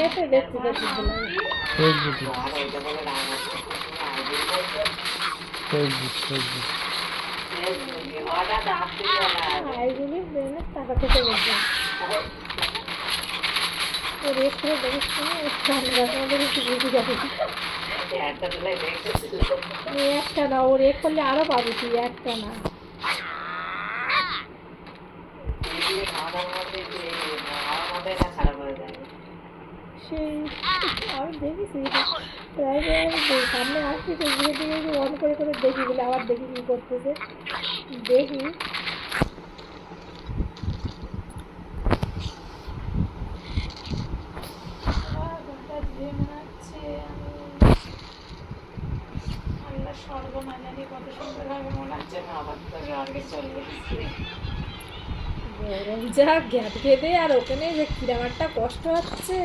এসে দেখছি ফেসবুকে ফেসবুক এইগুলি ব্রেনের টাকা থেকে বলছে ও রেট করে দেখিস আমাদের একটু বেশি যাবে একটা না ও রেট করলে আরো পাবি তুই একটা না সেই আমি দেখেছি প্রায় সামনে আসছি ফেসবুকের দিকে অন করে করে দেখি বলে আবার দেখি কী করতেছে দেখি গরম যা গ্যাপ খেয়ে আর ওখানে যে কিরম একটা কষ্ট হচ্ছে